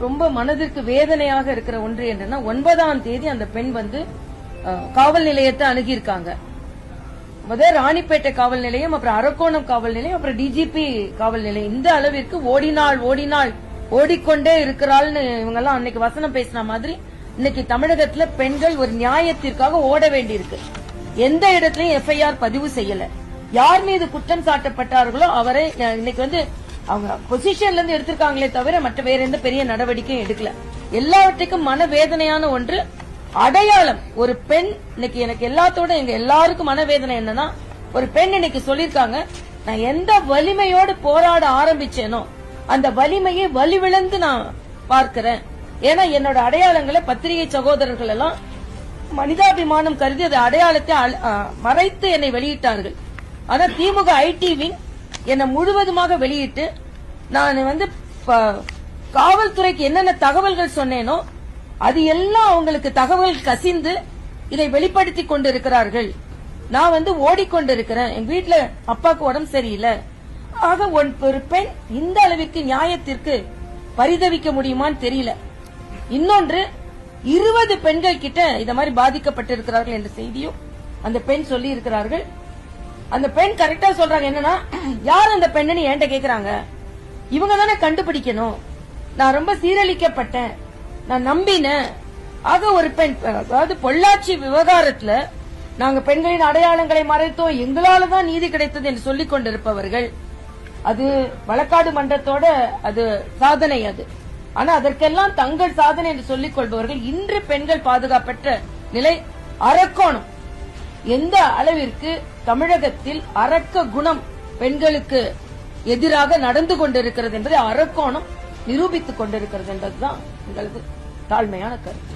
ரொம்ப மனதிற்கு வேதனையாக இருக்கிற ஒன்று என்னன்னா 9ஆம் தேதி அந்த பெண் காவல் நிலையத்தை அணுகியிருக்காங்க. முதல் ராணிப்பேட்டை காவல் நிலையம், அப்புறம் அரக்கோணம் காவல் நிலையம், அப்புறம் டிஜிபி காவல் நிலையம். இந்த அளவிற்கு ஓடினாள் ஓடிக்கொண்டே இருக்கிறாள்னு இவங்க எல்லாம் அன்னைக்கு வசனம் பேசின மாதிரி இன்னைக்கு தமிழகத்துல பெண்கள் ஒரு நியாயத்திற்காக ஓட வேண்டியிருக்கு. எந்த இடத்துலயும் எஃப்ஐஆர் பதிவு செய்யல. யார் மீது குற்றம் சாட்டப்பட்டார்களோ அவரை இன்னைக்கு அவங்க பொசிஷன்ல இருந்து எடுத்திருக்காங்களே தவிர மற்ற வேற எந்த பெரிய நடவடிக்கையும் எடுக்கல. எல்லாவற்றுக்கும் மனவேதனையான ஒன்று அடையாளம். ஒரு பெண் இன்னைக்கு எனக்கு எல்லாத்தோட எங்க எல்லாருக்கும் மனவேதனை என்னன்னா, ஒரு பெண் இன்னைக்கு சொல்லிருக்காங்க, நான் எந்த வலிமையோடு போராட ஆரம்பிச்சேனோ அந்த வலிமையை வலிவிழந்து நான் பார்க்கிறேன். ஏன்னா என்னோட அடையாளங்களை பத்திரிகை சகோதரர்கள் எல்லாம் மனிதாபிமானம் கருதி அந்த அடையாளத்தை மறைத்து என்னை வெளியிட்டார்கள். ஆனா திமுக ஐடி விங் என்னை முழுவதுமாக வெளியிட்டு நான் காவல்துறைக்கு என்னென்ன தகவல்கள் சொன்னேனோ அது எல்லாம் அவங்களுக்கு தகவல் கசிந்து இதை வெளிப்படுத்தி கொண்டிருக்கிறார்கள். நான் ஓடிக்கொண்டிருக்கிறேன், எங்க வீட்டுல அப்பாவுக்கு உடம்பு சரியில்லை. ஆக ஒரு பெண் இந்த அளவிற்கு நியாயத்திற்கு பரிதவிக்க முடியுமான்னு தெரியல. இன்னொன்று 20 பெண்கள் கிட்ட இத மாதிரி பாதிக்கப்பட்டிருக்கிறார்கள் என்ற செய்தியும் அந்த பெண் சொல்லி இருக்கிறார்கள். அந்த பெண் கரெக்டா சொல்றாங்க. என்னன்னா, யார் அந்த பெண்ணு என்கிட்ட கேக்குறாங்க, இவங்க தானே கண்டுபிடிக்கணும். நான் ரொம்ப சீரழிக்கப்பட்டேன், நான் நம்பினேன். ஆக ஒரு பெண், அதாவது பொள்ளாச்சி விவகாரத்துல நாங்க பெண்களின் அடையாளங்களை மறைத்தோம், எங்களாலதான் நீதி கிடைத்தது என்று சொல்லிக் கொண்டிருப்பவர்கள், அது வழக்காடு மன்றத்தோட அது சாதனை. அது ஆனா அதற்கெல்லாம் தங்கள் சாதனை என்று சொல்லிக் கொள்பவர்கள் இன்று பெண்கள் பாதுகாப்பற்ற நிலை. அரக்கோணம் எந்த அளவிற்கு தமிழகத்தில் அரக்க குணம் பெண்களுக்கு எதிராக நடந்து கொண்டிருக்கிறது என்பதை அரக்கோணம் நிரூபித்துக் கொண்டிருக்கிறது என்பதுதான் எங்களது தாழ்மையான கருத்து.